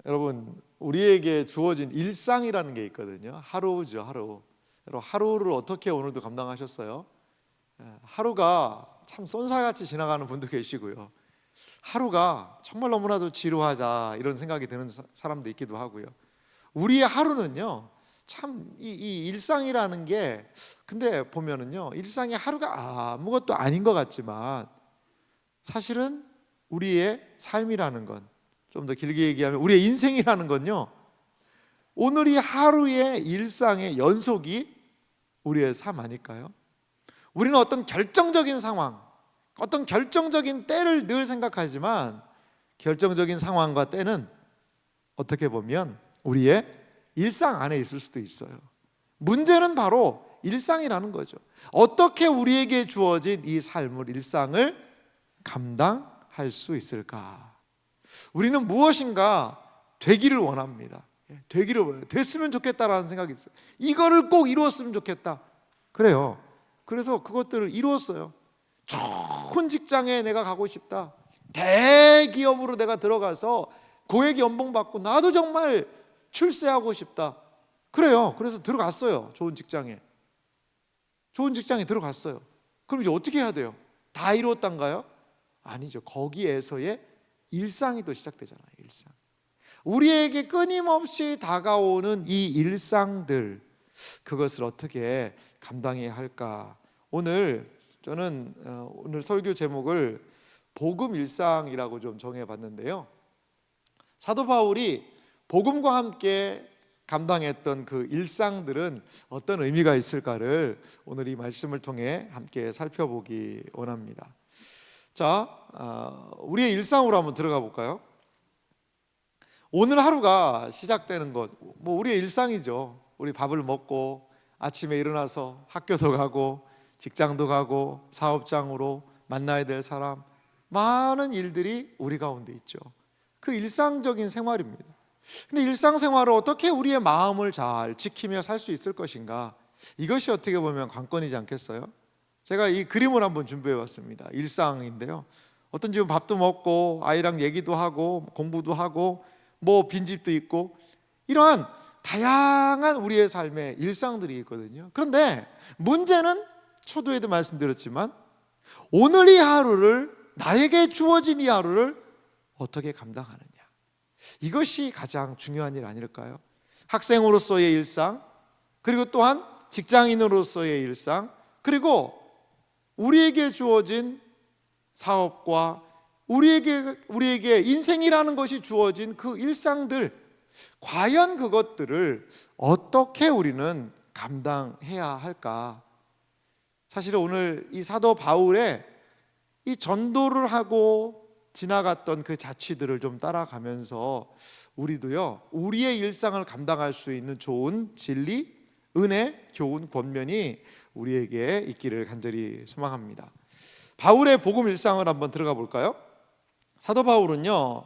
여러분, 우리에게 주어진 일상이라는 게 있거든요. 하루죠, 하루. 여러분, 하루를 어떻게 오늘도 감당하셨어요? 하루가 참 쏜살같이 지나가는 분도 계시고요. 하루가 정말 너무나도 지루하자 이런 생각이 드는 사람도 있기도 하고요. 우리의 하루는요, 참 이 일상이라는 게, 근데 보면은요, 일상의 하루가 아무것도 아닌 것 같지만 사실은 우리의 삶이라는 건, 좀 더 길게 얘기하면 우리의 인생이라는 건요, 오늘이 하루의 일상의 연속이 우리의 삶 아닐까요? 우리는 어떤 결정적인 상황, 어떤 결정적인 때를 늘 생각하지만 결정적인 상황과 때는 어떻게 보면 우리의 일상 안에 있을 수도 있어요. 문제는 바로 일상이라는 거죠. 어떻게 우리에게 주어진 이 삶을, 일상을 감당할 수 있을까? 우리는 무엇인가 되기를 원합니다. 되기를 원해요. 됐으면 좋겠다라는 생각이 있어요. 이거를 꼭 이루었으면 좋겠다. 그래요. 그래서 그것들을 이루었어요. 좋은 직장에 내가 가고 싶다. 대기업으로 내가 들어가서 고액 연봉 받고 나도 정말 출세하고 싶다. 그래요. 그래서 들어갔어요. 좋은 직장에 들어갔어요. 그럼 이제 어떻게 해야 돼요? 다 이루었단가요? 아니죠. 거기에서의 일상이 또 시작되잖아요. 일상. 우리에게 끊임없이 다가오는 이 일상들, 그것을 어떻게 감당해야 할까? 오늘 저는 오늘 설교 제목을 복음 일상이라고 좀 정해봤는데요. 사도 바울이 복음과 함께 감당했던 그 일상들은 어떤 의미가 있을까를 오늘 이 말씀을 통해 함께 살펴보기 원합니다. 자, 우리의 일상으로 한번 들어가 볼까요? 오늘 하루가 시작되는 것, 우리의 일상이죠. 우리 밥을 먹고 아침에 일어나서 학교도 가고 직장도 가고 사업장으로 만나야 될 사람, 많은 일들이 우리 가운데 있죠. 그 일상적인 생활입니다. 근데 일상생활을 어떻게 우리의 마음을 잘 지키며 살 수 있을 것인가, 이것이 어떻게 보면 관건이지 않겠어요? 제가 이 그림을 한번 준비해 봤습니다. 일상인데요, 어떤 집은 밥도 먹고 아이랑 얘기도 하고 공부도 하고 빈집도 있고 이러한 다양한 우리의 삶의 일상들이 있거든요. 그런데 문제는 초두에도 말씀드렸지만 오늘 이 하루를, 나에게 주어진 이 하루를 어떻게 감당하느냐, 이것이 가장 중요한 일 아닐까요? 학생으로서의 일상, 그리고 또한 직장인으로서의 일상, 그리고 우리에게 주어진 사업과 우리에게 인생이라는 것이 주어진 그 일상들, 과연 그것들을 어떻게 우리는 감당해야 할까? 사실 오늘 이 사도 바울의 이 전도를 하고 지나갔던 그 자취들을 좀 따라가면서 우리도요, 우리의 일상을 감당할 수 있는 좋은 진리, 은혜, 교훈, 권면이 우리에게 있기를 간절히 소망합니다. 바울의 복음 일상을 한번 들어가 볼까요? 사도 바울은요,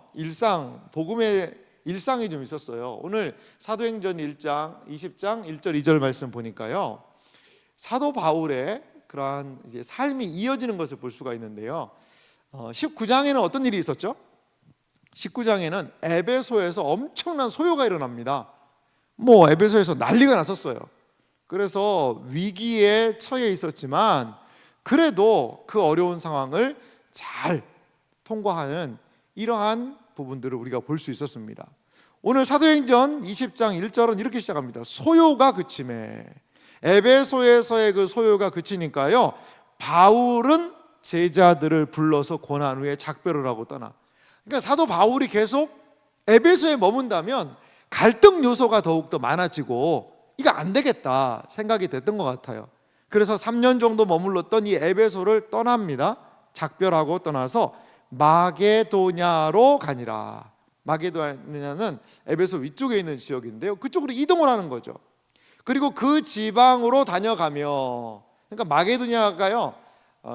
복음의 일상이 좀 있었어요. 오늘 사도행전 1장 20장 1절 2절 말씀 보니까요, 사도 바울의 그러한 이제 삶이 이어지는 것을 볼 수가 있는데요. 19장에는 어떤 일이 있었죠? 19장에는 에베소에서 엄청난 소요가 일어납니다. 에베소에서 난리가 났었어요. 그래서 위기에 처해 있었지만 그래도 그 어려운 상황을 잘 통과하는 이러한 부분들을 우리가 볼 수 있었습니다. 오늘 사도행전 20장 1절은 이렇게 시작합니다. 소요가 그침에, 에베소에서의 그 소요가 그치니까요, 바울은 제자들을 불러서 권한 후에 작별을 하고 떠나. 그러니까 사도 바울이 계속 에베소에 머문다면 갈등 요소가 더욱더 많아지고 이거 안 되겠다 생각이 됐던 것 같아요. 그래서 3년 정도 머물렀던 이 에베소를 떠납니다. 작별하고 떠나서 마게도냐로 가니라. 마게도냐는 에베소 위쪽에 있는 지역인데요, 그쪽으로 이동을 하는 거죠. 그리고 그 지방으로 다녀가며, 그러니까 마게도냐가요,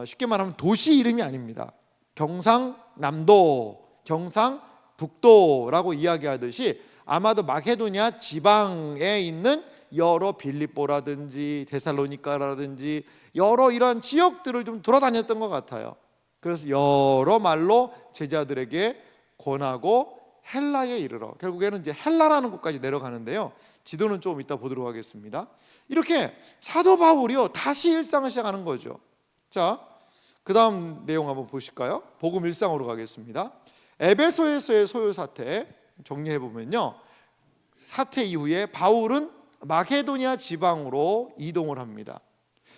쉽게 말하면 도시 이름이 아닙니다. 경상남도, 경상북도라고 이야기하듯이 아마도 마게도냐 지방에 있는 여러 빌립보라든지 데살로니가라든지 여러 이러한 지역들을 좀 돌아다녔던 것 같아요. 그래서 여러 말로 제자들에게 권하고 헬라에 이르러, 결국에는 이제 헬라라는 곳까지 내려가는데요. 지도는 좀 이따 보도록 하겠습니다. 이렇게 사도 바울이요 다시 일상을 시작하는 거죠. 자, 그 다음 내용 한번 보실까요? 복음 일상으로 가겠습니다. 에베소에서의 소요 사태 정리해 보면요, 사태 이후에 바울은 마케도니아 지방으로 이동을 합니다.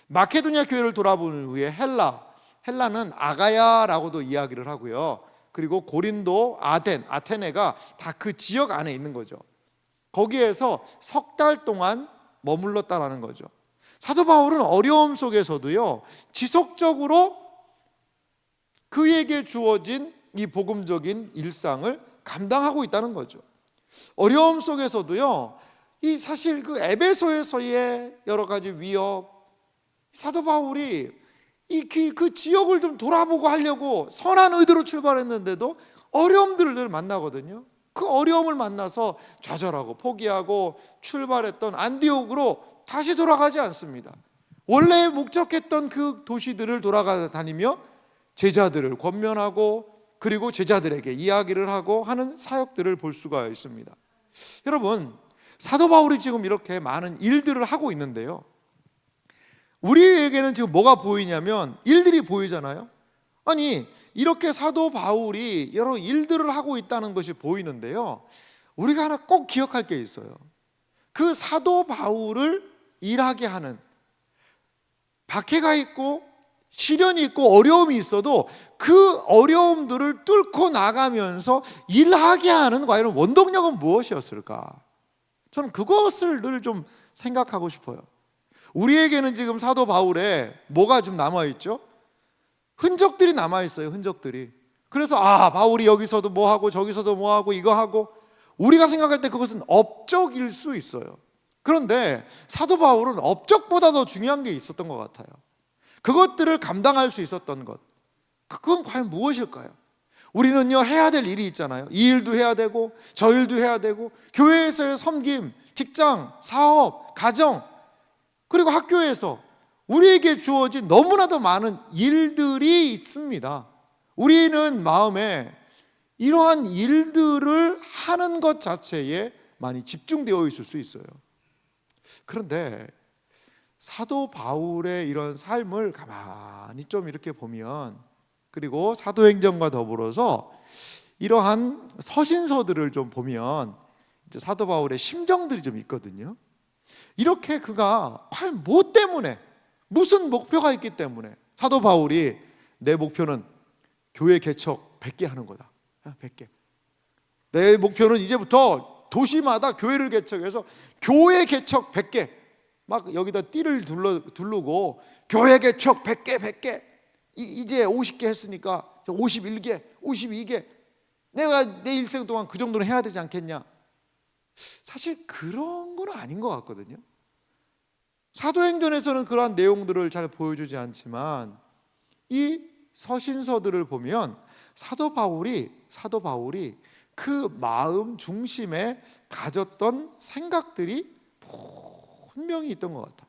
마케도니아 교회를 돌아본 후에 헬라는 아가야라고도 이야기를 하고요. 그리고 고린도, 아테네가 다 그 지역 안에 있는 거죠. 거기에서 석 달 동안 머물렀다라는 거죠. 사도 바울은 어려움 속에서도요 지속적으로 그에게 주어진 이 복음적인 일상을 감당하고 있다는 거죠. 어려움 속에서도요 이 사실 그 에베소에서의 여러 가지 위협, 사도 바울이 그 지역을 좀 돌아보고 하려고 선한 의도로 출발했는데도 어려움들을 늘 만나거든요. 그 어려움을 만나서 좌절하고 포기하고 출발했던 안디옥으로 다시 돌아가지 않습니다. 원래 목적했던 그 도시들을 돌아다니며 제자들을 권면하고 그리고 제자들에게 이야기를 하고 하는 사역들을 볼 수가 있습니다. 여러분, 사도 바울이 지금 이렇게 많은 일들을 하고 있는데요, 우리에게는 지금 뭐가 보이냐면 일들이 보이잖아요. 아니, 이렇게 사도 바울이 여러 일들을 하고 있다는 것이 보이는데요, 우리가 하나 꼭 기억할 게 있어요. 그 사도 바울을 일하게 하는, 박해가 있고 시련이 있고 어려움이 있어도 그 어려움들을 뚫고 나가면서 일하게 하는 과연 원동력은 무엇이었을까? 저는 그것을 늘 좀 생각하고 싶어요. 우리에게는 지금 사도 바울에 뭐가 좀 남아있죠? 흔적들이 남아있어요. 흔적들이. 그래서 바울이 여기서도 뭐하고 저기서도 뭐하고 이거 하고, 우리가 생각할 때 그것은 업적일 수 있어요. 그런데 사도 바울은 업적보다 더 중요한 게 있었던 것 같아요. 그것들을 감당할 수 있었던 것, 그건 과연 무엇일까요? 우리는요 해야 될 일이 있잖아요. 이 일도 해야 되고 저 일도 해야 되고, 교회에서의 섬김, 직장, 사업, 가정, 그리고 학교에서 우리에게 주어진 너무나도 많은 일들이 있습니다. 우리는 마음에 이러한 일들을 하는 것 자체에 많이 집중되어 있을 수 있어요. 그런데 사도 바울의 이런 삶을 가만히 좀 이렇게 보면, 그리고 사도행전과 더불어서 이러한 서신서들을 좀 보면 이제 사도 바울의 심정들이 좀 있거든요. 이렇게 그가 과연 뭐 때문에, 무슨 목표가 있기 때문에, 사도 바울이 내 목표는 교회 개척 100개 하는 거다. 100개. 내 목표는 이제부터 도시마다 교회를 개척해서 교회 개척 100개. 막 여기다 띠를 두르고 교회 개척 100개, 100개. 이제 50개 했으니까 51개, 52개. 내가 내 일생 동안 그 정도는 해야 되지 않겠냐? 사실 그런 건 아닌 것 같거든요. 사도행전에서는 그러한 내용들을 잘 보여주지 않지만 이 서신서들을 보면 사도 바울이 그 마음 중심에 가졌던 생각들이 분명히 있던 것 같아요.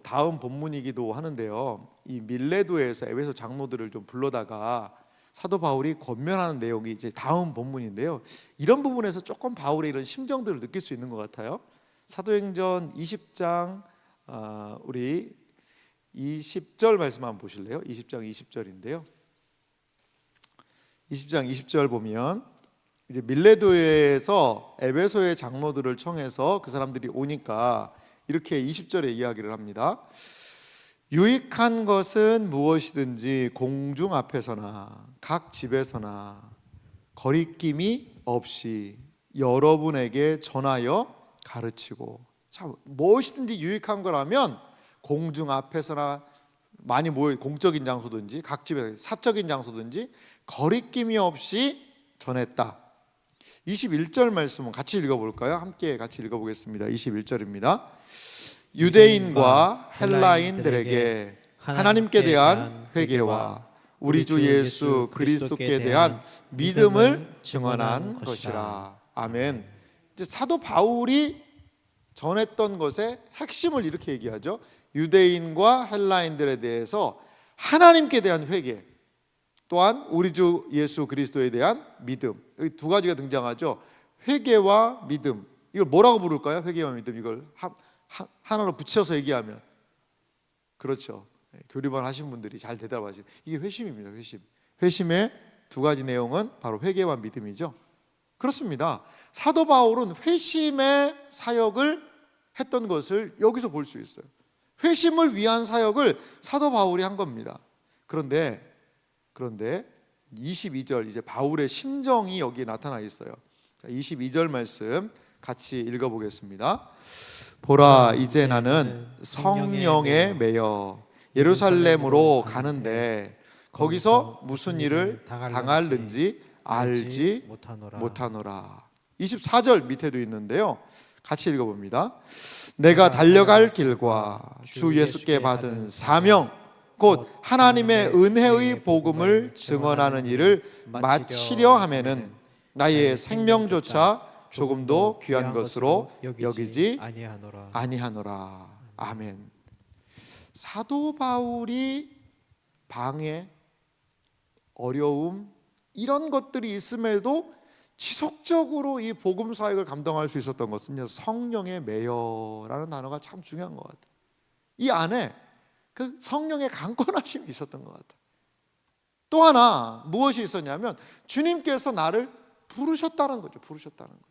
다음 본문이기도 하는데요, 이 밀레도에서 에베소 장로들을 좀 불러다가 사도 바울이 권면하는 내용이 이제 다음 본문인데요, 이런 부분에서 조금 바울의 이런 심정들을 느낄 수 있는 것 같아요. 사도행전 20장 우리 20절 말씀 한번 보실래요? 20장 20절인데요, 20장 20절 보면 이제 밀레도에서 에베소의 장로들을 청해서 그 사람들이 오니까 이렇게 20절에 이야기를 합니다. 유익한 것은 무엇이든지 공중 앞에서나 각 집에서나 거리낌이 없이 여러분에게 전하여 가르치고. 참, 무엇이든지 유익한 거라면 공중 앞에서나 많이 모여 공적인 장소든지 각 집에 사적인 장소든지 거리낌이 없이 전했다. 21절 말씀은 같이 읽어볼까요? 함께 같이 읽어보겠습니다. 21절입니다. 유대인과 헬라인들에게 하나님께 대한 회개와 우리 주 예수 그리스도께 대한 믿음을 증언한 것이라. 아멘. 이제 사도 바울이 전했던 것의 핵심을 이렇게 얘기하죠. 유대인과 헬라인들에 대해서 하나님께 대한 회개, 또한 우리 주 예수 그리스도에 대한 믿음. 여기 두 가지가 등장하죠. 회개와 믿음. 이걸 뭐라고 부를까요? 회개와 믿음. 이걸 하나로 붙여서 얘기하면, 그렇죠. 교리반 하신 분들이 잘 대답하시는, 이게 회심입니다. 회심. 회심의 두 가지 내용은 바로 회개와 믿음이죠. 그렇습니다. 사도 바울은 회심의 사역을 했던 것을 여기서 볼 수 있어요. 회심을 위한 사역을 사도 바울이 한 겁니다. 그런데 22절, 이제 바울의 심정이 여기 나타나 있어요. 22절 말씀 같이 읽어보겠습니다. 보라, 이제 나는 성령에 매여 예루살렘으로 가는데 거기서 무슨 일을 당할는지 알지 못하노라. 24절 밑에도 있는데요, 같이 읽어봅니다. 내가 달려갈 길과 주 예수께 받은 사명, 곧 하나님의 은혜의 복음을 증언하는 일을 마치려 하면은 나의 생명조차 조금도 귀한 것으로 여기지 아니하노라. 아멘. 사도 바울이 방해, 어려움, 이런 것들이 있음에도 지속적으로 이 복음 사역을 감당할 수 있었던 것은요, 성령의 매여라는 단어가 참 중요한 것 같아요. 이 안에 그 성령의 강권하심이 있었던 것 같아요. 또 하나 무엇이 있었냐면, 주님께서 나를 부르셨다는 거죠. 부르셨다는 거죠.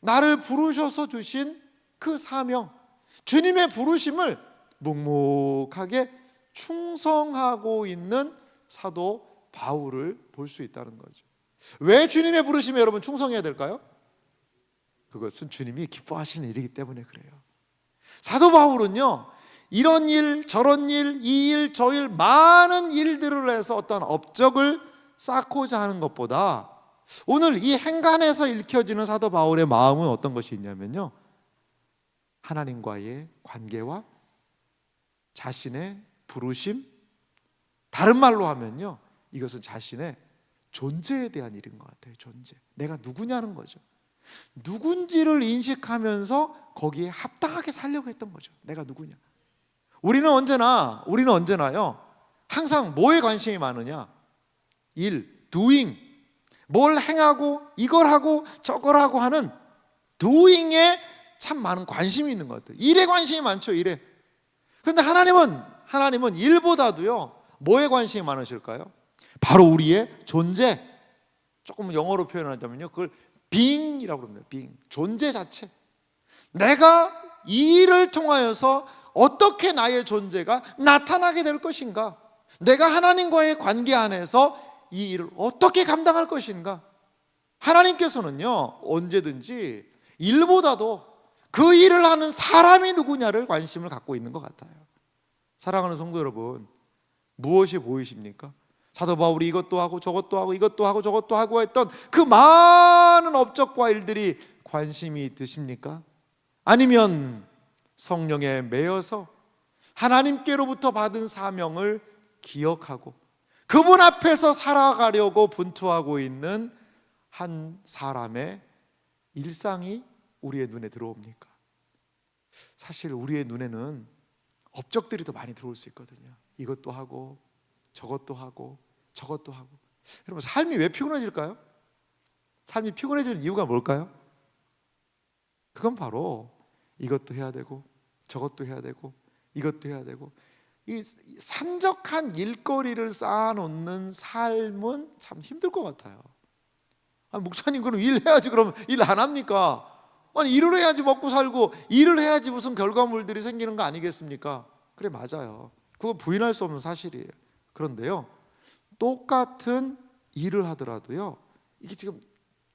나를 부르셔서 주신 그 사명, 주님의 부르심을 묵묵하게 충성하고 있는 사도 바울을 볼 수 있다는 거죠. 왜 주님의 부르심에 여러분 충성해야 될까요? 그것은 주님이 기뻐하시는 일이기 때문에 그래요. 사도 바울은요, 이런 일 저런 일, 이 일 저 일, 많은 일들을 해서 어떤 업적을 쌓고자 하는 것보다 오늘 이 행간에서 읽혀지는 사도 바울의 마음은 어떤 것이 있냐면요, 하나님과의 관계와 자신의 부르심, 다른 말로 하면요, 이것은 자신의 존재에 대한 일인 것 같아요. 존재, 내가 누구냐는 거죠. 누군지를 인식하면서 거기에 합당하게 살려고 했던 거죠. 내가 누구냐. 우리는 언제나요, 항상 뭐에 관심이 많으냐? 일, doing, 뭘 행하고 이걸 하고 저걸 하고 하는 doing에 참 많은 관심이 있는 것 같아요. 일에 관심이 많죠. 일에. 그런데 하나님은 일보다도요, 뭐에 관심이 많으실까요? 바로 우리의 존재. 조금 영어로 표현하자면요, 그걸 being이라고 합니다. being, 존재 자체. 내가 이 일을 통하여서 어떻게 나의 존재가 나타나게 될 것인가, 내가 하나님과의 관계 안에서 이 일을 어떻게 감당할 것인가. 하나님께서는요, 언제든지 일보다도 그 일을 하는 사람이 누구냐를 관심을 갖고 있는 것 같아요. 사랑하는 성도 여러분, 무엇이 보이십니까? 사도 바울이 이것도 하고 저것도 하고 이것도 하고 저것도 하고 했던 그 많은 업적과 일들이 관심이 드십니까? 아니면 성령에 매여서 하나님께로부터 받은 사명을 기억하고 그분 앞에서 살아가려고 분투하고 있는 한 사람의 일상이 우리의 눈에 들어옵니까? 사실 우리의 눈에는 업적들이 더 많이 들어올 수 있거든요. 이것도 하고 저것도 하고 저것도 하고. 여러분, 삶이 왜 피곤해질까요? 삶이 피곤해지는 이유가 뭘까요? 그건 바로 이것도 해야 되고 저것도 해야 되고 이것도 해야 되고, 이 산적한 일거리를 쌓아놓는 삶은 참 힘들 것 같아요. 아니, 목사님 그럼 일해야지, 그러면 일 안 합니까? 아니, 일을 해야지 먹고 살고, 일을 해야지 무슨 결과물들이 생기는 거 아니겠습니까? 그래, 맞아요. 그건 부인할 수 없는 사실이에요. 그런데요, 똑같은 일을 하더라도요, 이게 지금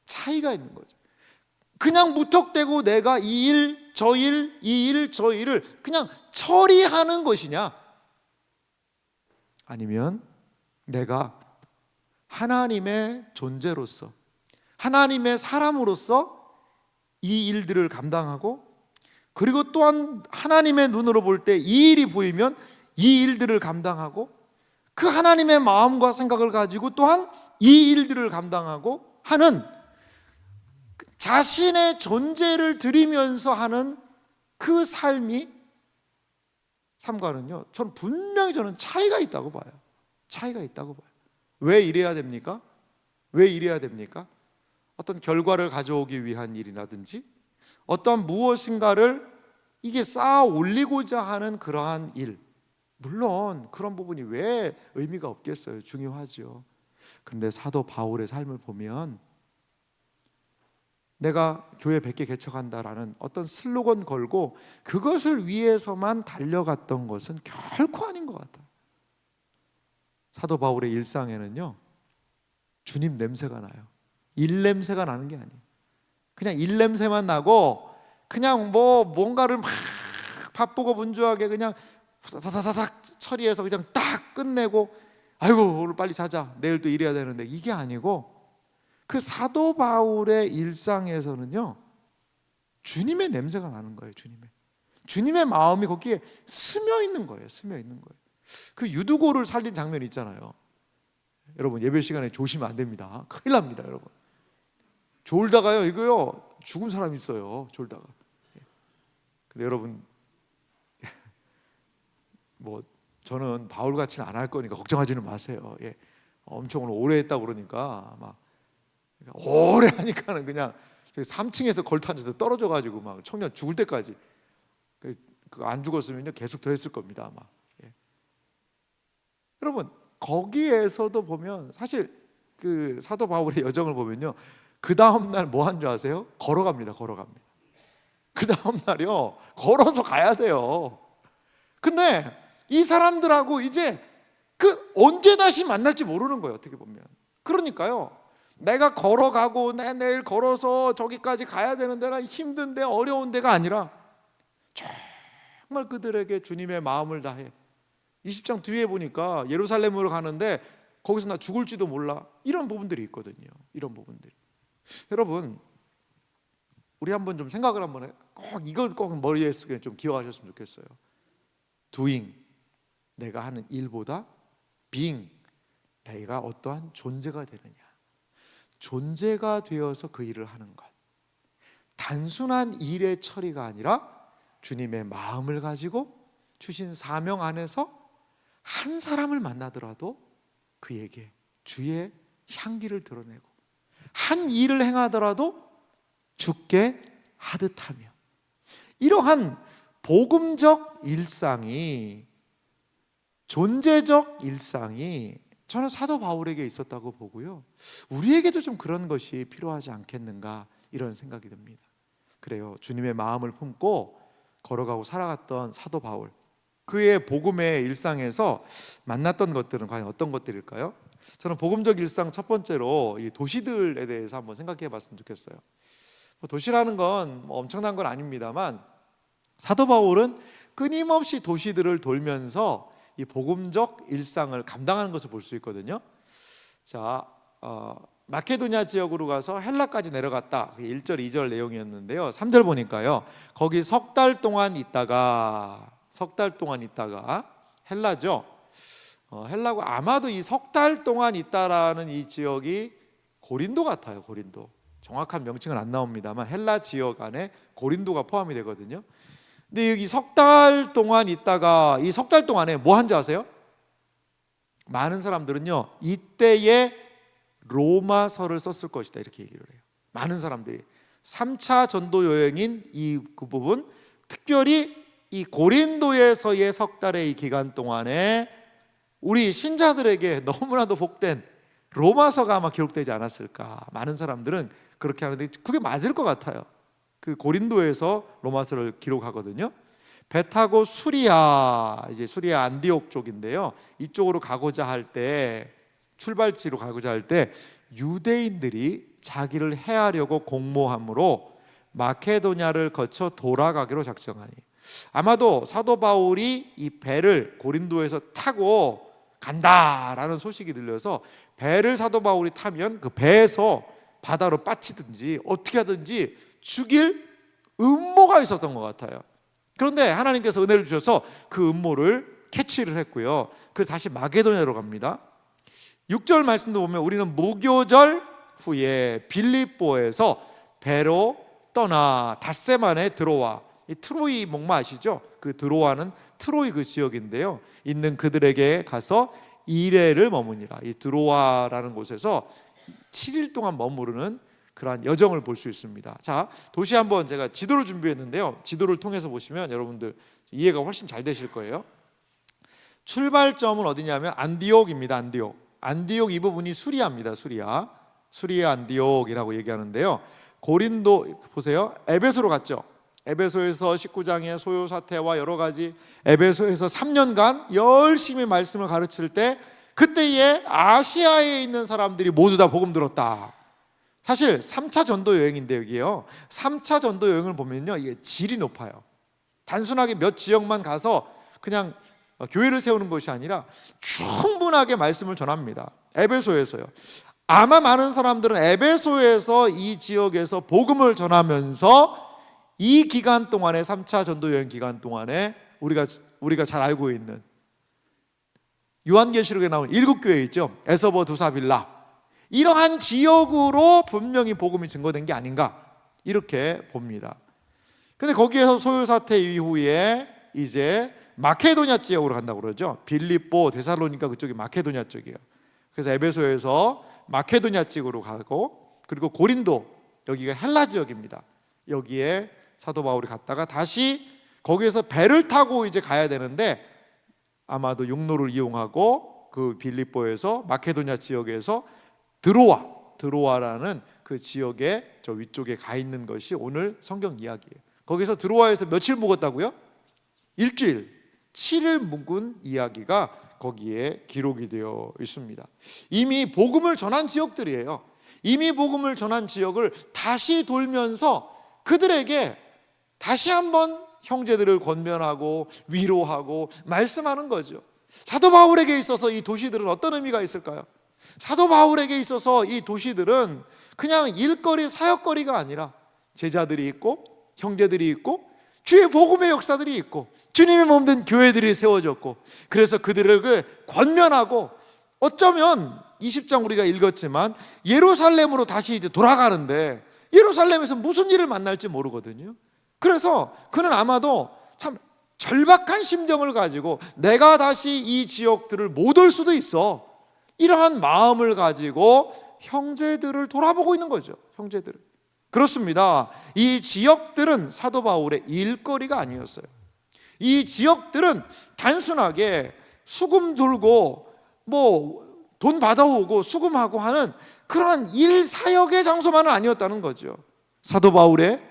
차이가 있는 거죠. 그냥 무턱대고 내가 이 일, 저 일, 이 일, 저 일을 그냥 처리하는 것이냐, 아니면 내가 하나님의 존재로서, 하나님의 사람으로서 이 일들을 감당하고, 그리고 또한 하나님의 눈으로 볼 때 이 일이 보이면 이 일들을 감당하고, 그 하나님의 마음과 생각을 가지고 또한 이 일들을 감당하고 하는, 자신의 존재를 드리면서 하는 그 삶과는요, 저는 분명히 차이가 있다고 봐요. 차이가 있다고 봐요. 왜 이래야 됩니까? 왜 이래야 됩니까? 어떤 결과를 가져오기 위한 일이라든지 어떤 무엇인가를 이게 쌓아 올리고자 하는 그러한 일, 물론 그런 부분이 왜 의미가 없겠어요? 중요하죠. 그런데 사도 바울의 삶을 보면 내가 교회 100개 개척한다라는 어떤 슬로건 걸고 그것을 위해서만 달려갔던 것은 결코 아닌 것 같아요. 사도 바울의 일상에는요, 주님 냄새가 나요. 일 냄새가 나는 게 아니에요. 그냥 일 냄새만 나고 그냥 뭔가를 막 바쁘고 분주하게 그냥 다다다닥 처리해서 그냥 딱 끝내고 아이고 오늘 빨리 자자, 내일 또 일해야 되는데, 이게 아니고 그 사도 바울의 일상에서는요, 주님의 냄새가 나는 거예요. 주님의 마음이 거기에 스며 있는 거예요. 그 유두고를 살린 장면 있잖아요. 여러분, 예배 시간에 조시면 안 됩니다. 큰일 납니다, 여러분. 졸다가요, 이거요, 죽은 사람 있어요. 졸다가. 근데 여러분, 저는 바울 같이는 안 할 거니까 걱정하지는 마세요. 엄청 오래 했다고 그러니까 막 오래 하니까는 그냥 3층에서 걸터 떨어져 가지고 막 청년 죽을 때까지, 안 죽었으면요 계속 더 했을 겁니다 아마. 여러분, 거기에서도 보면 사실 그 사도 바울의 여정을 보면요, 그 다음 날 뭐 한 줄 아세요? 걸어갑니다. 그 다음 날이요, 걸어서 가야 돼요. 근데 이 사람들하고 이제 언제 다시 만날지 모르는 거예요, 어떻게 보면. 그러니까요, 내가 걸어가고 내일 걸어서 저기까지 가야 되는 데가 힘든데 어려운 데가 아니라 정말 그들에게 주님의 마음을 다해. 20장 뒤에 보니까 예루살렘으로 가는데 거기서 나 죽을지도 몰라, 이런 부분들이 있거든요. 이런 부분들. 여러분, 우리 한번 좀 생각을 한번 해. 이걸 꼭 머리에 좀 기억하셨으면 좋겠어요. doing, 내가 하는 일보다 being, 내가 어떠한 존재가 되느냐. 존재가 되어서 그 일을 하는 것, 단순한 일의 처리가 아니라 주님의 마음을 가지고 주신 사명 안에서 한 사람을 만나더라도 그에게 주의 향기를 드러내고, 한 일을 행하더라도 주께 하듯하며, 이러한 복음적 일상이, 존재적 일상이 저는 사도 바울에게 있었다고 보고요, 우리에게도 좀 그런 것이 필요하지 않겠는가, 이런 생각이 듭니다. 그래요, 주님의 마음을 품고 걸어가고 살아갔던 사도 바울, 그의 복음의 일상에서 만났던 것들은 과연 어떤 것들일까요? 저는 복음적 일상 첫 번째로 이 도시들에 대해서 한번 생각해 봤으면 좋겠어요. 도시라는 건 엄청난 건 아닙니다만, 사도 바울은 끊임없이 도시들을 돌면서 이 복음적 일상을 감당하는 것을 볼 수 있거든요. 자, 마케도냐 지역으로 가서 헬라까지 내려갔다. 1절 2절 내용이었는데요, 3절 보니까요, 거기 석 달 동안 있다가 헬라죠. 헬라고, 아마도 이 석 달 동안 있다라는 이 지역이 고린도 같아요. 고린도, 정확한 명칭은 안 나옵니다만 헬라 지역 안에 고린도가 포함이 되거든요. 근데 여기 석 달 동안 있다가 이 석 달 동안에 뭐 한 줄 아세요? 많은 사람들은요, 이때에 로마서를 썼을 것이다, 이렇게 얘기를 해요. 많은 사람들이 3차 전도 여행인 그 부분, 특별히 이 고린도에서의 석 달의 이 기간 동안에 우리 신자들에게 너무나도 복된 로마서가 아마 기록되지 않았을까. 많은 사람들은 그렇게 하는데 그게 맞을 것 같아요. 그 고린도에서 로마서를 기록하거든요. 배 타고 수리아 안디옥 쪽인데요, 이쪽으로 가고자 할 때, 출발지로 가고자 할 때 유대인들이 자기를 해하려고 공모함으로 마케도냐를 거쳐 돌아가기로 작정하니, 아마도 사도 바울이 이 배를 고린도에서 타고 간다라는 소식이 들려서 배를 사도 바울이 타면 그 배에서 바다로 빠지든지 어떻게 하든지 죽일 음모가 있었던 것 같아요. 그런데 하나님께서 은혜를 주셔서 그 음모를 캐치를 했고요, 그래서 다시 마게도냐로 갑니다. 6절 말씀도 보면 우리는 무교절 후에 빌립보에서 배로 떠나 닷새만에 들어와, 이 트로이 목마 아시죠? 그 드로아는 트로이 그 지역인데요, 있는 그들에게 가서 이레를 머무니라. 이 드로아라는 곳에서 7일 동안 머무르는 그러한 여정을 볼 수 있습니다. 자, 도시 한번 제가 지도를 준비했는데요. 지도를 통해서 보시면 여러분들 이해가 훨씬 잘 되실 거예요. 출발점은 어디냐면 안디옥입니다. 안디옥 이 부분이 수리아입니다. 수리아 안디옥이라고 얘기하는데요. 고린도 보세요. 에베소로 갔죠. 에베소에서 19장의 소요 사태와 여러 가지, 에베소에서 3년간 열심히 말씀을 가르칠 때 그때에 아시아에 있는 사람들이 모두 다 복음 들었다. 사실 3차 전도 여행인데 여기요, 3차 전도 여행을 보면요, 이게 질이 높아요. 단순하게 몇 지역만 가서 그냥 교회를 세우는 것이 아니라 충분하게 말씀을 전합니다. 에베소에서요. 아마 많은 사람들은 에베소에서 이 지역에서 복음을 전하면서 이 기간 동안에, 3차 전도 여행 기간 동안에 우리가 잘 알고 있는 요한계시록에 나온 7교회 있죠. 에서버, 두사빌라, 이러한 지역으로 분명히 복음이 증거된 게 아닌가 이렇게 봅니다. 근데 거기에서 소요 사태 이후에 이제 마케도냐 지역으로 간다고 그러죠. 빌립보, 데살로니가 그쪽이 마케도냐 쪽이에요. 그래서 에베소에서 마케도냐 쪽으로 가고, 그리고 고린도, 여기가 헬라 지역입니다. 여기에 사도 바울이 갔다가 다시 거기에서 배를 타고 이제 가야 되는데 아마도 육로를 이용하고 그 빌립보에서 마케도냐 지역에서 드로아라는 그 지역의 저 위쪽에 가 있는 것이 오늘 성경 이야기예요. 거기서 드로아에서 며칠 묵었다고요? 일주일, 7일 묵은 이야기가 거기에 기록이 되어 있습니다. 이미 복음을 전한 지역들이에요. 이미 복음을 전한 지역을 다시 돌면서 그들에게 다시 한번 형제들을 권면하고 위로하고 말씀하는 거죠. 사도 바울에게 있어서 이 도시들은 어떤 의미가 있을까요? 사도 바울에게 있어서 이 도시들은 그냥 일거리, 사역거리가 아니라 제자들이 있고 형제들이 있고 주의 복음의 역사들이 있고 주님의 몸된 교회들이 세워졌고, 그래서 그들을 권면하고, 어쩌면 20장 우리가 읽었지만 예루살렘으로 다시 이제 돌아가는데 예루살렘에서 무슨 일을 만날지 모르거든요. 그래서 그는 아마도 참 절박한 심정을 가지고 내가 다시 이 지역들을 못 올 수도 있어, 이러한 마음을 가지고 형제들을 돌아보고 있는 거죠. 형제들을. 그렇습니다. 이 지역들은 사도 바울의 일거리가 아니었어요. 이 지역들은 단순하게 수금 들고 뭐 돈 받아오고 수금하고 하는 그러한 일 사역의 장소만은 아니었다는 거죠. 사도 바울의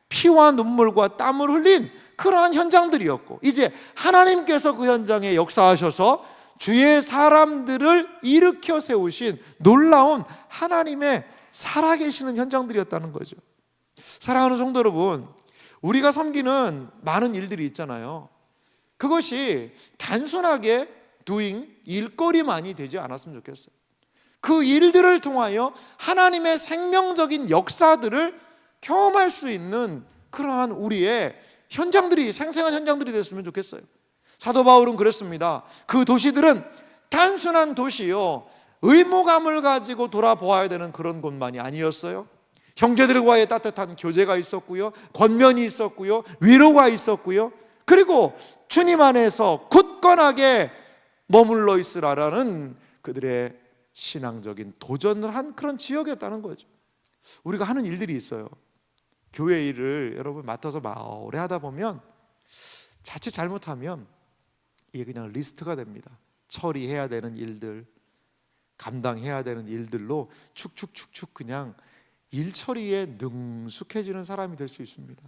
피와 눈물과 땀을 흘린 그러한 현장들이었고, 이제 하나님께서 그 현장에 역사하셔서 주의 사람들을 일으켜 세우신 놀라운 하나님의 살아계시는 현장들이었다는 거죠. 사랑하는 성도 여러분, 우리가 섬기는 많은 일들이 있잖아요. 그것이 단순하게 doing, 일거리만이 되지 않았으면 좋겠어요. 그 일들을 통하여 하나님의 생명적인 역사들을 경험할 수 있는 그러한 우리의 현장들이, 생생한 현장들이 됐으면 좋겠어요. 사도 바울은 그랬습니다. 그 도시들은 단순한 도시요, 의무감을 가지고 돌아보아야 되는 그런 곳만이 아니었어요. 형제들과의 따뜻한 교제가 있었고요, 권면이 있었고요, 위로가 있었고요, 그리고 주님 안에서 굳건하게 머물러 있으라라는 그들의 신앙적인 도전을 한 그런 지역이었다는 거죠. 우리가 하는 일들이 있어요. 교회 일을 여러분 맡아서 오래 하다 보면 자칫 잘못하면 이게 그냥 리스트가 됩니다. 처리해야 되는 일들, 감당해야 되는 일들로 축축축축 그냥 일 처리에 능숙해지는 사람이 될 수 있습니다.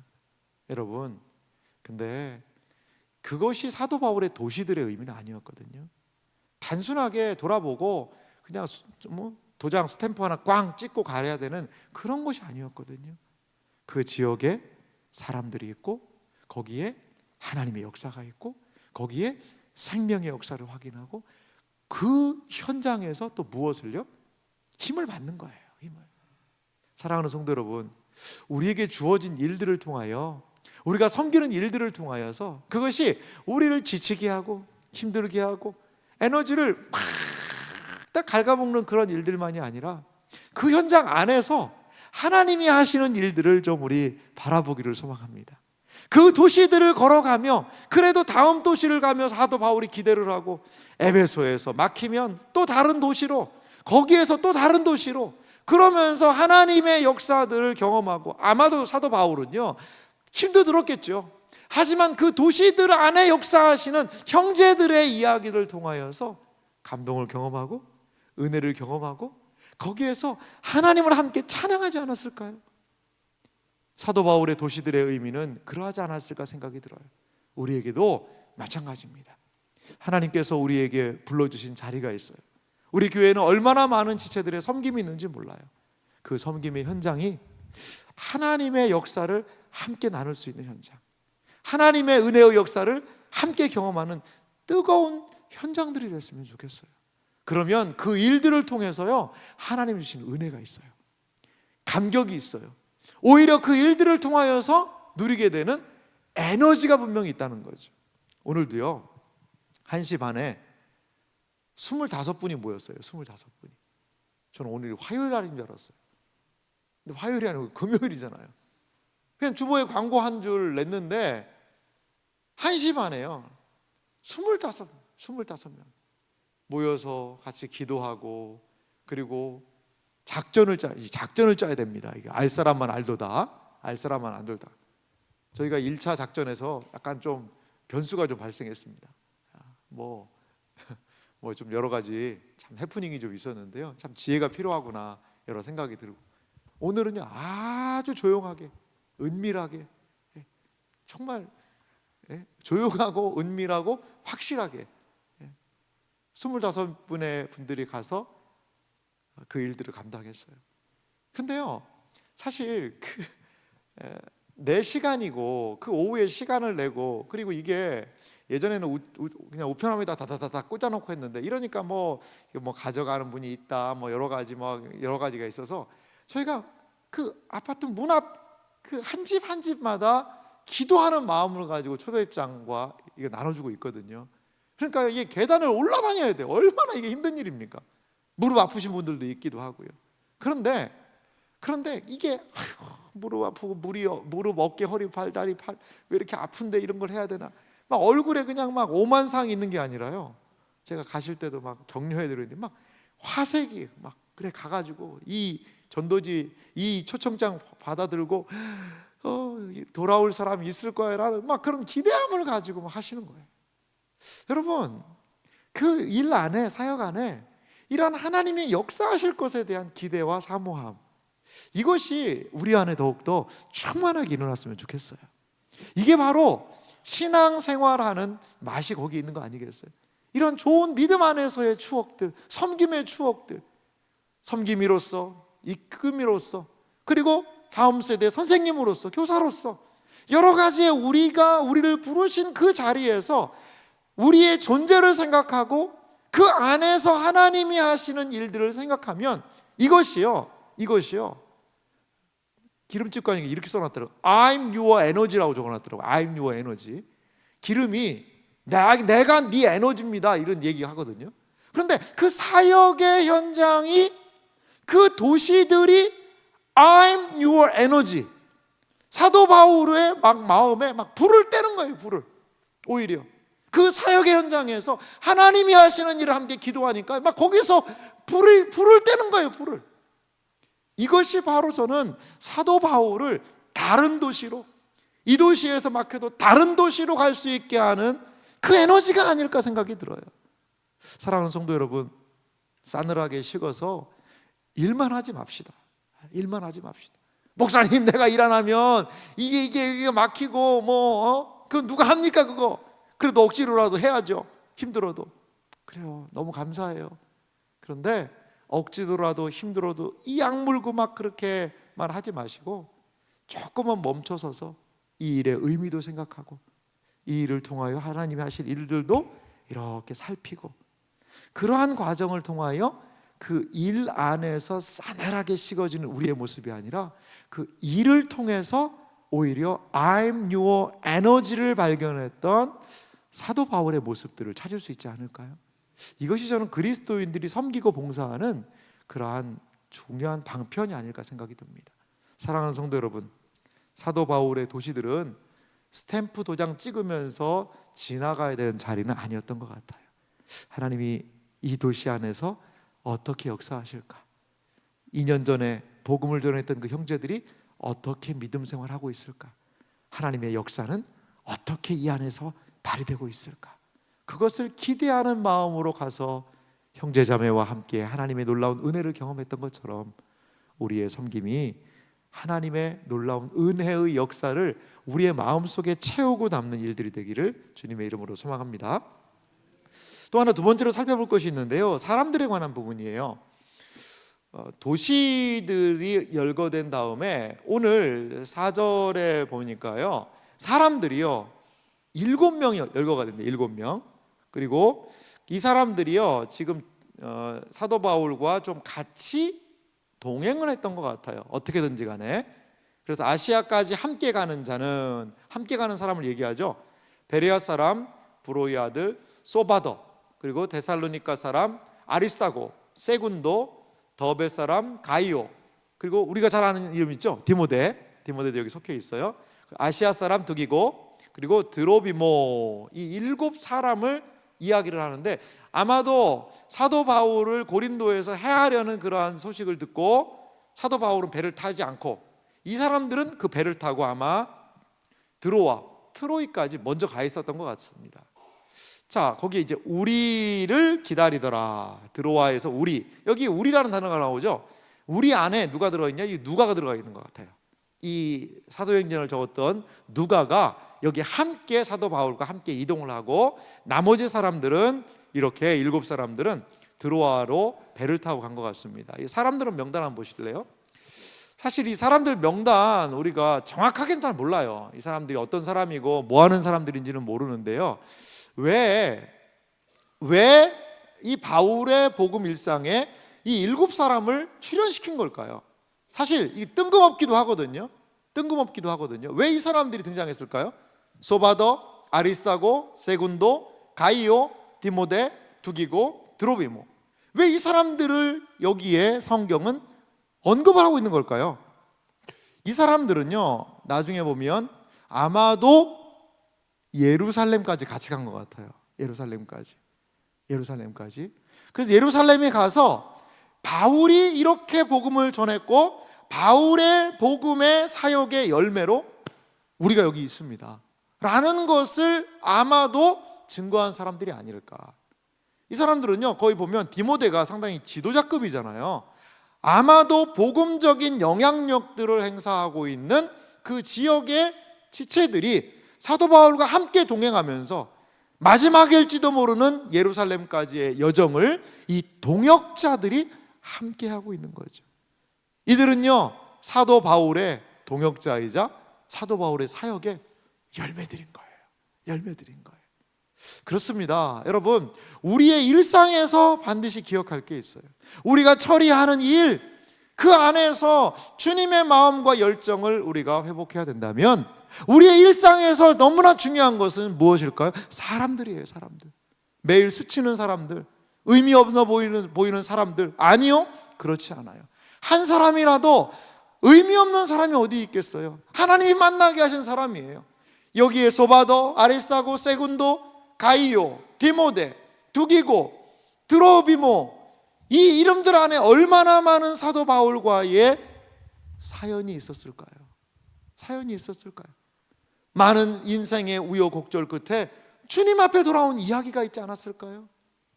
여러분, 근데 그것이 사도 바울의 도시들의 의미는 아니었거든요. 단순하게 돌아보고 그냥 뭐 도장 스탬프 하나 꽝 찍고 가야 되는 그런 것이 아니었거든요. 그 지역에 사람들이 있고 거기에 하나님의 역사가 있고 거기에 생명의 역사를 확인하고 그 현장에서 또 무엇을요? 힘을 받는 거예요. 힘을. 사랑하는 성도 여러분, 우리에게 주어진 일들을 통하여, 우리가 섬기는 일들을 통하여서 그것이 우리를 지치게 하고 힘들게 하고 에너지를 딱 갉아먹는 그런 일들만이 아니라 그 현장 안에서 하나님이 하시는 일들을 좀 우리 바라보기를 소망합니다. 그 도시들을 걸어가며 그래도 다음 도시를 가며 사도 바울이 기대를 하고 에베소에서 막히면 또 다른 도시로, 거기에서 또 다른 도시로, 그러면서 하나님의 역사들을 경험하고, 아마도 사도 바울은요 힘도 들었겠죠. 하지만 그 도시들 안에 역사하시는 형제들의 이야기를 통하여서 감동을 경험하고 은혜를 경험하고 거기에서 하나님을 함께 찬양하지 않았을까요? 사도 바울의 도시들의 의미는 그러하지 않았을까 생각이 들어요. 우리에게도 마찬가지입니다. 하나님께서 우리에게 불러주신 자리가 있어요. 우리 교회는 얼마나 많은 지체들의 섬김이 있는지 몰라요. 그 섬김의 현장이 하나님의 역사를 함께 나눌 수 있는 현장, 하나님의 은혜의 역사를 함께 경험하는 뜨거운 현장들이 됐으면 좋겠어요. 그러면 그 일들을 통해서요 하나님 주신 은혜가 있어요. 감격이 있어요. 오히려 그 일들을 통하여서 누리게 되는 에너지가 분명히 있다는 거죠. 오늘도요 1시 반에 25분이 모였어요. 25분이. 저는 오늘이 화요일 날인 줄 알았어요. 근데 화요일이 아니고 금요일이잖아요. 그냥 주보에 광고 한 줄 냈는데 1시 반에요 25명 모여서 같이 기도하고, 그리고 작전을 짜야 됩니다. 이게 알 사람만 알도다, 알 사람만 안 돌다. 저희가 1차 작전에서 약간 좀 변수가 좀 발생했습니다. 뭐 좀 여러 가지 참 해프닝이 좀 있었는데요. 참 지혜가 필요하구나 여러 생각이 들고, 오늘은요 아주 조용하게 은밀하게, 정말 조용하고 은밀하고 확실하게 25분의 분들이 가서 그 일들을 감당했어요. 근데요 사실 내 시간이고 그 오후에 시간을 내고, 그리고 이게 예전에는 그냥 우편함에다 다다다다 꽂아놓고 했는데, 이러니까 뭐 가져가는 분이 있다, 뭐 여러 가지가 있어서 저희가 그 아파트 문 앞 그 한 집 한 집마다 기도하는 마음을 가지고 초대장과 이거 나눠주고 있거든요. 그러니까 이게 계단을 올라다녀야 돼요. 얼마나 이게 힘든 일입니까? 무릎 아프신 분들도 있기도 하고요. 그런데 이게 무릎 아프고 무릎, 어깨, 허리, 발, 다리, 왜 이렇게 아픈데 이런 걸 해야 되나? 막 얼굴에 그냥 막 오만상이 있는 게 아니라요. 제가 가실 때도 막 격려해 드리는데 막 화색이 막 그래 가가지고 이 전도지 이 초청장 받아들고 돌아올 사람이 있을 거야라는 막 그런 기대함을 가지고 막 하시는 거예요. 여러분 그 일 안에, 사역 안에 이러한 하나님의 역사하실 것에 대한 기대와 사모함, 이것이 우리 안에 더욱더 충만하게 일어났으면 좋겠어요. 이게 바로 신앙생활하는 맛이 거기 있는 거 아니겠어요? 이런 좋은 믿음 안에서의 추억들, 섬김의 추억들, 섬김이로서, 이끌미로서, 그리고 다음 세대 선생님으로서, 교사로서 여러 가지의 우리를 부르신 그 자리에서 우리의 존재를 생각하고 그 안에서 하나님이 하시는 일들을 생각하면 이것이요 기름집 가니까 이렇게 써놨더라고요. I'm your energy라고 적어놨더라고요. I'm your energy. 기름이 내가 네 에너지입니다 이런 얘기 하거든요. 그런데 그 사역의 현장이, 그 도시들이 I'm your energy, 사도 바울의 막 마음에 막 불을 떼는 거예요. 불을. 오히려 그 사역의 현장에서 하나님이 하시는 일을 함께 기도하니까 막 거기서 불을 떼는 거예요. 불을. 이것이 바로 저는 사도 바울을 다른 도시로, 이 도시에서 막혀도 다른 도시로 갈 수 있게 하는 그 에너지가 아닐까 생각이 들어요. 사랑하는 성도 여러분, 싸늘하게 식어서 일만 하지 맙시다. 일만 하지 맙시다. 목사님 내가 일 안 하면 이게 막히고 그거 누가 합니까 그거. 그래도 억지로라도 해야죠. 힘들어도. 그래요. 너무 감사해요. 그런데 억지로라도 힘들어도 이 악물고 막 그렇게 말하지 마시고 조금만 멈춰서서 이 일의 의미도 생각하고 이 일을 통하여 하나님이 하실 일들도 이렇게 살피고, 그러한 과정을 통하여 그 일 안에서 싸늘하게 식어지는 우리의 모습이 아니라 그 일을 통해서 오히려 I'm your energy를 발견했던 사도 바울의 모습들을 찾을 수 있지 않을까요? 이것이 저는 그리스도인들이 섬기고 봉사하는 그러한 중요한 방편이 아닐까 생각이 듭니다. 사랑하는 성도 여러분, 사도 바울의 도시들은 스탬프 도장 찍으면서 지나가야 되는 자리는 아니었던 것 같아요. 하나님이 이 도시 안에서 어떻게 역사하실까? 2년 전에 복음을 전했던 그 형제들이 어떻게 믿음 생활하고 있을까? 하나님의 역사는 어떻게 이 안에서 발휘되고 있을까? 그것을 기대하는 마음으로 가서 형제자매와 함께 하나님의 놀라운 은혜를 경험했던 것처럼 우리의 섬김이 하나님의 놀라운 은혜의 역사를 우리의 마음속에 채우고 남는 일들이 되기를 주님의 이름으로 소망합니다. 또 하나, 두 번째로 살펴볼 것이 있는데요, 사람들에 관한 부분이에요. 도시들이 열거된 다음에 오늘 4절에 보니까요, 사람들이요 7명이 열거가 됩니다. 7명. 그리고 이 사람들이요 지금 사도 바울과 좀 같이 동행을 했던 것 같아요. 어떻게든지 간에. 그래서 아시아까지 함께 가는 자는, 함께 가는 사람을 얘기하죠. 베레아 사람 브로이 아들 소바더, 그리고 데살로니가 사람 아리스타고, 세군도, 더베 사람 가이오, 그리고 우리가 잘 아는 이름 있죠, 디모데도 여기 속해 있어요. 아시아 사람 두기고, 그리고 드로비모, 이 7사람을 이야기를 하는데, 아마도 사도 바울을 고린도에서 해하려는 그러한 소식을 듣고 사도 바울은 배를 타지 않고 이 사람들은 그 배를 타고 아마 드로아, 트로이까지 먼저 가 있었던 것 같습니다. 자, 거기에 이제 우리를 기다리더라. 드로아에서 우리, 여기 우리라는 단어가 나오죠. 우리 안에 누가 들어있냐? 이 누가가 들어가 있는 것 같아요. 이 사도행전을 적었던 누가가 여기 함께 사도 바울과 함께 이동을 하고, 나머지 사람들은 이렇게 7사람들은 드로아로 배를 타고 간 것 같습니다. 이 사람들은 명단 한번 보실래요? 사실 이 사람들 명단 우리가 정확하게는 잘 몰라요. 이 사람들이 어떤 사람이고 뭐 하는 사람들인지는 모르는데요, 왜 이 바울의 복음 일상에 이 7사람을 출연시킨 걸까요? 사실 이게 뜬금없기도 하거든요. 왜 이 사람들이 등장했을까요? 소바더, 아리스타고, 세군도, 가이오, 디모데, 두기고, 드로비모. 왜 이 사람들을 여기에 성경은 언급을 하고 있는 걸까요? 이 사람들은요 나중에 보면 아마도 예루살렘까지 같이 간 것 같아요. 예루살렘까지. 그래서 예루살렘에 가서 바울이 이렇게 복음을 전했고, 바울의 복음의 사역의 열매로 우리가 여기 있습니다 라는 것을 아마도 증거한 사람들이 아닐까. 이 사람들은요 거기 보면 디모데가 상당히 지도자급이잖아요. 아마도 복음적인 영향력들을 행사하고 있는 그 지역의 지체들이 사도 바울과 함께 동행하면서 마지막일지도 모르는 예루살렘까지의 여정을 이 동역자들이 함께 하고 있는 거죠. 이들은요 사도 바울의 동역자이자 사도 바울의 사역에 열매드린 거예요. 그렇습니다. 여러분, 우리의 일상에서 반드시 기억할 게 있어요. 우리가 처리하는 일, 그 안에서 주님의 마음과 열정을 우리가 회복해야 된다면, 우리의 일상에서 너무나 중요한 것은 무엇일까요? 사람들이에요. 사람들. 매일 스치는 사람들, 의미 없어 보이는 사람들. 아니요, 그렇지 않아요. 한 사람이라도 의미 없는 사람이 어디 있겠어요? 하나님이 만나게 하신 사람이에요. 여기에 소바더, 아리스타고, 세군도, 가이오, 디모데, 두기고, 드로비모, 이 이름들 안에 얼마나 많은 사도 바울과의 사연이 있었을까요? 많은 인생의 우여곡절 끝에 주님 앞에 돌아온 이야기가 있지 않았을까요?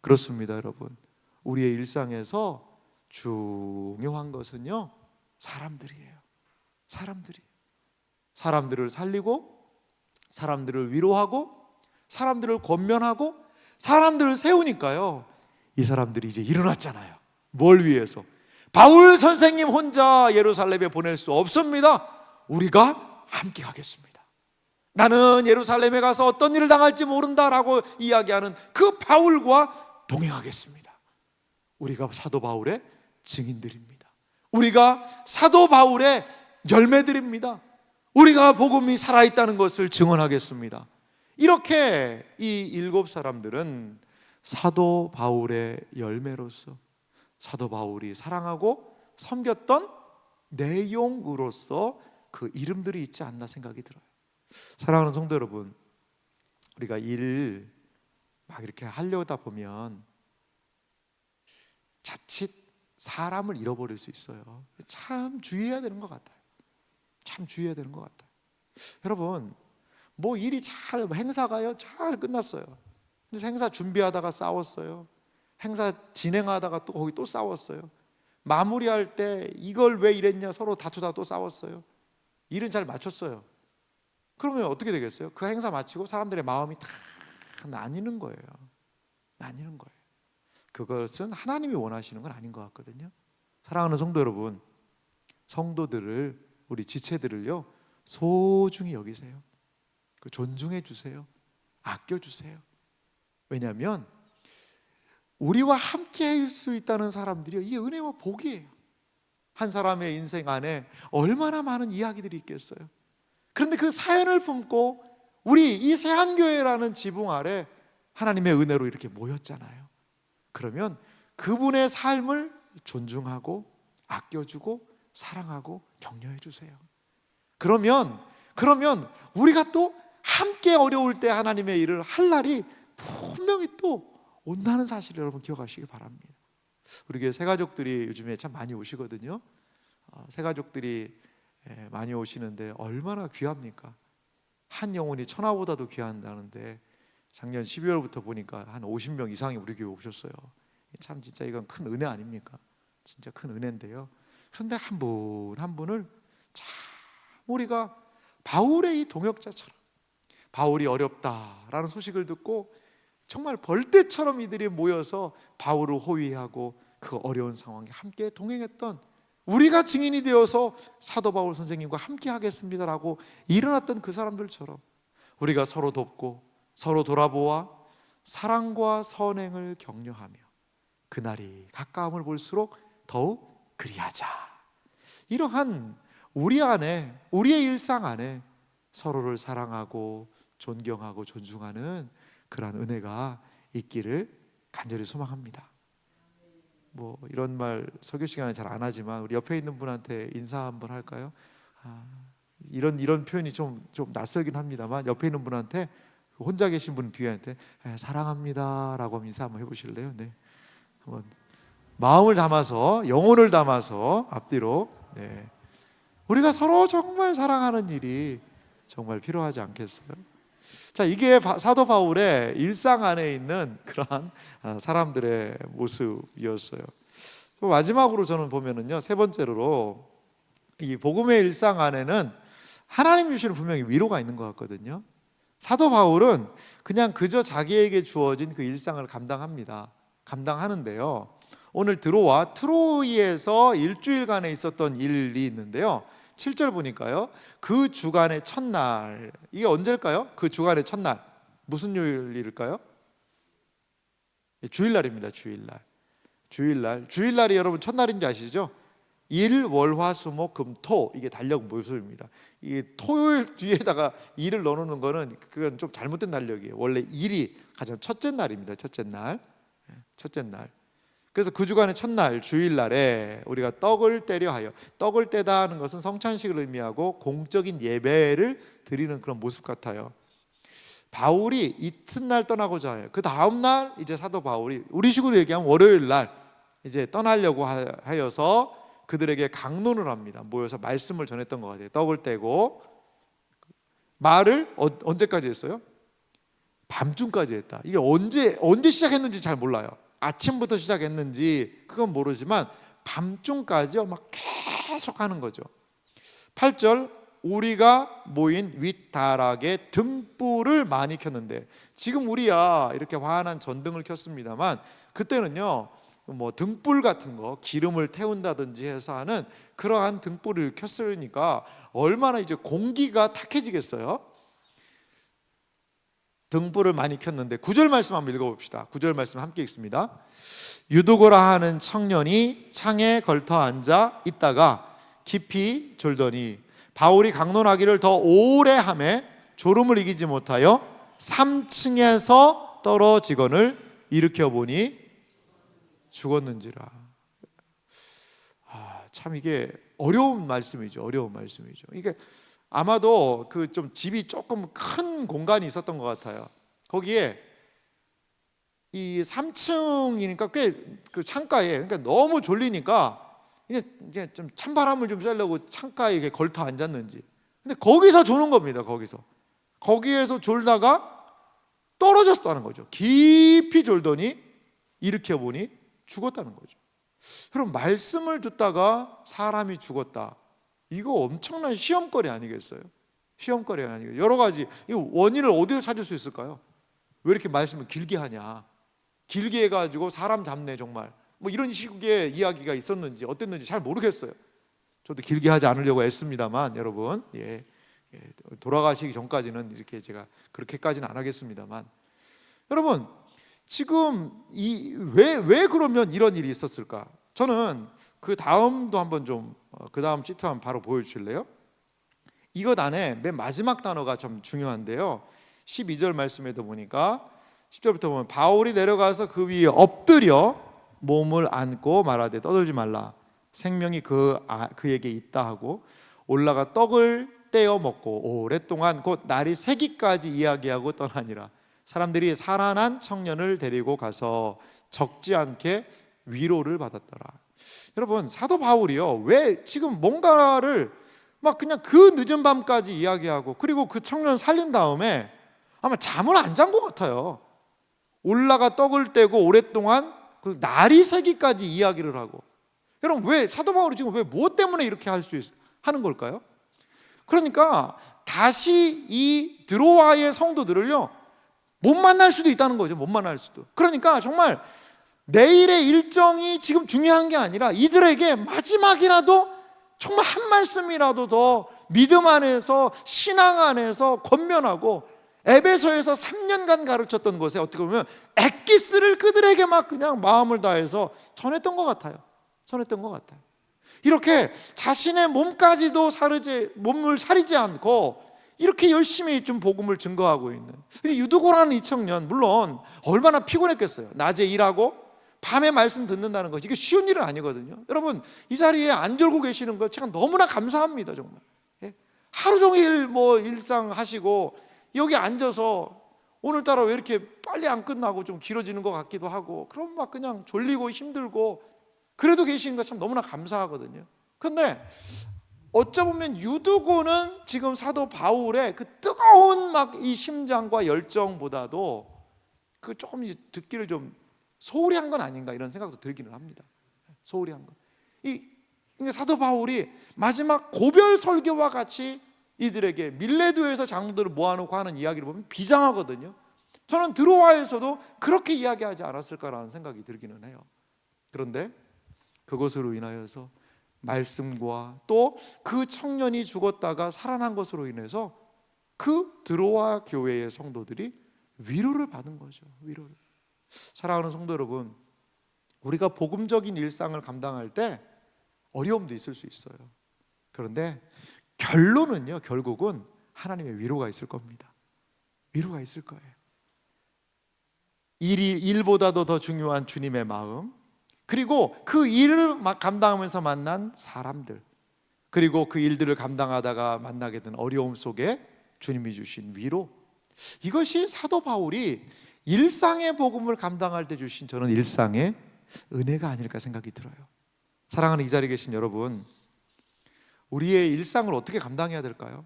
그렇습니다, 여러분. 우리의 일상에서 중요한 것은요 사람들이에요. 사람들을 살리고, 사람들을 위로하고, 사람들을 권면하고, 사람들을 세우니까요 이 사람들이 이제 일어났잖아요. 뭘 위해서? 바울 선생님 혼자 예루살렘에 보낼 수 없습니다. 우리가 함께 가겠습니다. 나는 예루살렘에 가서 어떤 일을 당할지 모른다라고 이야기하는 그 바울과 동행하겠습니다. 우리가 사도 바울의 증인들입니다. 우리가 사도 바울의 열매들입니다. 우리가 복음이 살아있다는 것을 증언하겠습니다. 이렇게 이 7사람들은 사도 바울의 열매로서 사도 바울이 사랑하고 섬겼던 내용으로서 그 이름들이 있지 않나 생각이 들어요. 사랑하는 성도 여러분, 우리가 일 막 이렇게 하려다 보면 자칫 사람을 잃어버릴 수 있어요. 참 주의해야 되는 것 같아요. 참 주의해야 되는 것 같아요. 여러분, 뭐 일이 잘, 행사가요 잘 끝났어요. 근데 행사 준비하다가 싸웠어요. 행사 진행하다가 또 거기 또 싸웠어요. 마무리할 때 이걸 왜 이랬냐 서로 다투다가 또 싸웠어요. 일은 잘 마쳤어요. 그러면 어떻게 되겠어요? 그 행사 마치고 사람들의 마음이 다 나뉘는 거예요. 나뉘는 거예요. 그것은 하나님이 원하시는 건 아닌 것 같거든요. 사랑하는 성도 여러분, 성도들을, 우리 지체들을요 소중히 여기세요. 존중해 주세요. 아껴 주세요. 왜냐하면 우리와 함께 할 수 있다는 사람들이요, 이게 은혜와 복이에요. 한 사람의 인생 안에 얼마나 많은 이야기들이 있겠어요. 그런데 그 사연을 품고 우리 이 세한교회라는 지붕 아래 하나님의 은혜로 이렇게 모였잖아요. 그러면 그분의 삶을 존중하고 아껴주고 사랑하고 격려해 주세요. 그러면 우리가 또 함께 어려울 때 하나님의 일을 할 날이 분명히 또 온다는 사실을 여러분 기억하시기 바랍니다. 우리 교회 새가족들이 요즘에 참 많이 오시거든요. 새가족들이 많이 오시는데 얼마나 귀합니까? 한 영혼이 천하보다도 귀한다는데 작년 12월부터 보니까 한 50명 이상이 우리 교회 오셨어요. 참 진짜 이건 큰 은혜 아닙니까? 진짜 큰 은혜인데요. 그런데 한 분 한 분을 참 우리가 바울의 이 동역자처럼, 바울이 어렵다라는 소식을 듣고 정말 벌떼처럼 이들이 모여서 바울을 호위하고 그 어려운 상황에 함께 동행했던, 우리가 증인이 되어서 사도 바울 선생님과 함께 하겠습니다라고 일어났던 그 사람들처럼 우리가 서로 돕고 서로 돌아보아 사랑과 선행을 격려하며 그날이 가까움을 볼수록 더욱 그리하자. 이러한 우리 안에, 우리의 일상 안에 서로를 사랑하고 존경하고 존중하는 그러한 은혜가 있기를 간절히 소망합니다. 뭐 이런 말 설교 시간에 잘 안 하지만 우리 옆에 있는 분한테 인사 한번 할까요? 이런 표현이 좀 낯설긴 합니다만 옆에 있는 분한테, 혼자 계신 분 뒤에한테 사랑합니다라고 인사 한번 해보실래요? 네, 한번 마음을 담아서, 영혼을 담아서 앞뒤로. 네, 우리가 서로 정말 사랑하는 일이 정말 필요하지 않겠어요? 자, 이게 사도 바울의 일상 안에 있는 그러한 사람들의 모습이었어요. 또 마지막으로 저는 보면은요, 세 번째로 이 복음의 일상 안에는 하나님 주시는 분명히 위로가 있는 것 같거든요. 사도 바울은 그냥 그저 자기에게 주어진 그 일상을 감당하는데요. 오늘 들어와 트로이에서 일주일간에 있었던 일이 있는데요. 7절 보니까요, 그 주간의 첫날, 이게 언제일까요? 그 주간의 첫날 무슨 요일일까요? 주일날입니다. 주일날이 여러분 첫날인지 아시죠? 일, 월, 화, 수, 목, 금, 토, 이게 달력 모습입니다. 이 토요일 뒤에다가 일을 넣어놓는 거는 그건 좀 잘못된 달력이에요. 원래 일이 가장 첫째 날입니다. 첫째 날. 그래서 그 주간의 첫날 주일날에 우리가 떡을 떼려 하여, 떡을 떼다 하는 것은 성찬식을 의미하고 공적인 예배를 드리는 그런 모습 같아요. 바울이 이튿날 떠나고자 해요. 그 다음날 이제 사도 바울이 우리식으로 얘기하면 월요일날 이제 떠나려고 하여서 그들에게 강론을 합니다. 모여서 말씀을 전했던 것 같아요. 떡을 떼고 말을 언제까지 했어요? 밤중까지 했다. 이게 언제 시작했는지 잘 몰라요. 아침부터 시작했는지 그건 모르지만 밤중까지 막 계속 하는 거죠. 8절, 우리가 모인 윗다락에 등불을 많이 켰는데, 지금 우리야 이렇게 환한 전등을 켰습니다만 그때는요, 뭐 등불 같은 거 기름을 태운다든지 해서 하는 그러한 등불을 켰으니까 얼마나 이제 공기가 탁해지겠어요. 등불을 많이 켰는데 9절 말씀 한번 읽어봅시다. 9절 말씀 함께 읽습니다. 유두고라 하는 청년이 창에 걸터 앉아 있다가 깊이 졸더니 바울이 강론하기를 더 오래 하매 졸음을 이기지 못하여 3층에서 떨어지거늘 일으켜 보니 죽었는지라. 참 이게 어려운 말씀이죠. 이게 아마도 그 좀 집이 조금 큰 공간이 있었던 것 같아요. 거기에 이 3층이니까 꽤 그 창가에, 그러니까 너무 졸리니까 이제 좀 찬바람을 좀 쐬려고 창가에 이렇게 걸터 앉았는지, 근데 거기서 조는 겁니다. 거기에서 졸다가 떨어졌다는 거죠. 깊이 졸더니 일으켜 보니 죽었다는 거죠. 그럼 말씀을 듣다가 사람이 죽었다, 이거 엄청난 시험거리 아니겠어요? 시험거리 아니겠어요? 여러 가지 이 원인을 어디서 찾을 수 있을까요? 왜 이렇게 말씀을 길게 하냐, 길게 해가지고 사람 잡네 정말, 뭐 이런 식의 이야기가 있었는지 어땠는지 잘 모르겠어요. 저도 길게 하지 않으려고 애씁니다만 여러분, 돌아가시기 전까지는 이렇게 제가 그렇게까지는 안 하겠습니다만, 여러분 지금 왜 그러면 이런 일이 있었을까? 저는 그 다음도 한번 좀 그 다음 시트 한번 바로 보여주실래요? 이것 안에 맨 마지막 단어가 참 중요한데요. 12절 말씀에도 보니까 10절부터 보면 바울이 내려가서 그 위에 엎드려 몸을 안고 말하되 떠들지 말라, 생명이 그에게 있다 하고 올라가 떡을 떼어 먹고 오랫동안 곧 날이 새기까지 이야기하고 떠나니라. 사람들이 살아난 청년을 데리고 가서 적지 않게 위로를 받았더라. 여러분 사도 바울이요, 왜 지금 뭔가를 막 그냥 그 늦은 밤까지 이야기하고, 그리고 그 청년 살린 다음에 아마 잠을 안 잔 것 같아요. 올라가 떡을 떼고 오랫동안 그 날이 새기까지 이야기를 하고. 여러분 왜 사도 바울이 지금 왜 뭐 때문에 이렇게 하는 걸까요? 그러니까 다시 이 드로아의 성도들을요 못 만날 수도 있다는 거죠. 못 만날 수도. 그러니까 정말 내일의 일정이 지금 중요한 게 아니라 이들에게 마지막이라도 정말 한 말씀이라도 더 믿음 안에서, 신앙 안에서 권면하고, 에베소에서 3년간 가르쳤던 것에 어떻게 보면 엑기스를 그들에게 막 그냥 마음을 다해서 전했던 것 같아요. 이렇게 자신의 몸을 사리지 않고 이렇게 열심히 좀 복음을 증거하고 있는 유두고라는 이 청년, 물론 얼마나 피곤했겠어요. 낮에 일하고 밤에 말씀 듣는다는 것, 이게 쉬운 일은 아니거든요. 여러분 이 자리에 안 졸고 계시는 거 제가 너무나 감사합니다. 정말 하루 종일 뭐 일상 하시고 여기 앉아서 오늘따라 왜 이렇게 빨리 안 끝나고 좀 길어지는 것 같기도 하고, 그럼 막 그냥 졸리고 힘들고 그래도 계시는 거 참 너무나 감사하거든요. 근데 어쩌면 유두고는 지금 사도 바울의 그 뜨거운 막 이 심장과 열정보다도 그 조금 듣기를 좀 소홀히 한 건 아닌가 이런 생각도 들기는 합니다. 소홀히 한 건. 이 사도 바울이 마지막 고별 설교와 같이 이들에게 밀레도에서 장로들을 모아놓고 하는 이야기를 보면 비장하거든요. 저는 드로아에서도 그렇게 이야기하지 않았을까라는 생각이 들기는 해요. 그런데 그것으로 인하여서 말씀과 또 그 청년이 죽었다가 살아난 것으로 인해서 그 드로아 교회의 성도들이 위로를 받은 거죠. 위로를. 사랑하는 성도 여러분, 우리가 복음적인 일상을 감당할 때 어려움도 있을 수 있어요. 그런데 결론은요, 결국은 하나님의 위로가 있을 겁니다. 위로가 있을 거예요. 일보다도 더 중요한 주님의 마음, 그리고 그 일을 감당하면서 만난 사람들, 그리고 그 일들을 감당하다가 만나게 된 어려움 속에 주님이 주신 위로, 이것이 사도 바울이 일상의 복음을 감당할 때 주신 저는 일상의 은혜가 아닐까 생각이 들어요. 사랑하는 이 자리에 계신 여러분, 우리의 일상을 어떻게 감당해야 될까요?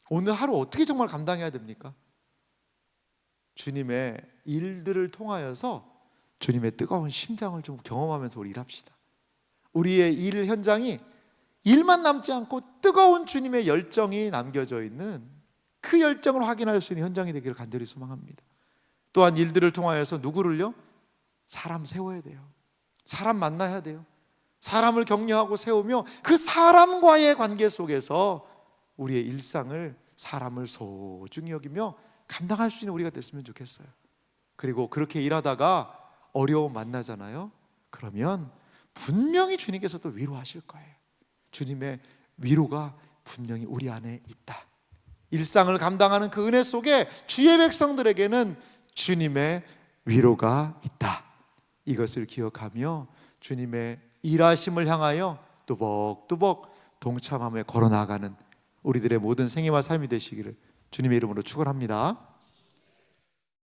오늘 하루 어떻게 정말 감당해야 됩니까? 주님의 일들을 통하여서 주님의 뜨거운 심장을 좀 경험하면서 우리 일합시다. 우리의 일 현장이 일만 남지 않고 뜨거운 주님의 열정이 남겨져 있는 그 열정을 확인할 수 있는 현장이 되기를 간절히 소망합니다. 또한 일들을 통하여서 누구를요? 사람 세워야 돼요. 사람 만나야 돼요. 사람을 격려하고 세우며 그 사람과의 관계 속에서 우리의 일상을, 사람을 소중히 여기며 감당할 수 있는 우리가 됐으면 좋겠어요. 그리고 그렇게 일하다가 어려움 만나잖아요. 그러면 분명히 주님께서 또 위로하실 거예요. 주님의 위로가 분명히 우리 안에 있다. 일상을 감당하는 그 은혜 속에 주의 백성들에게는 주님의 위로가 있다. 이것을 기억하며 주님의 일하심을 향하여 뚜벅뚜벅 동참하며 걸어나가는 우리들의 모든 생애와 삶이 되시기를 주님의 이름으로 축원합니다.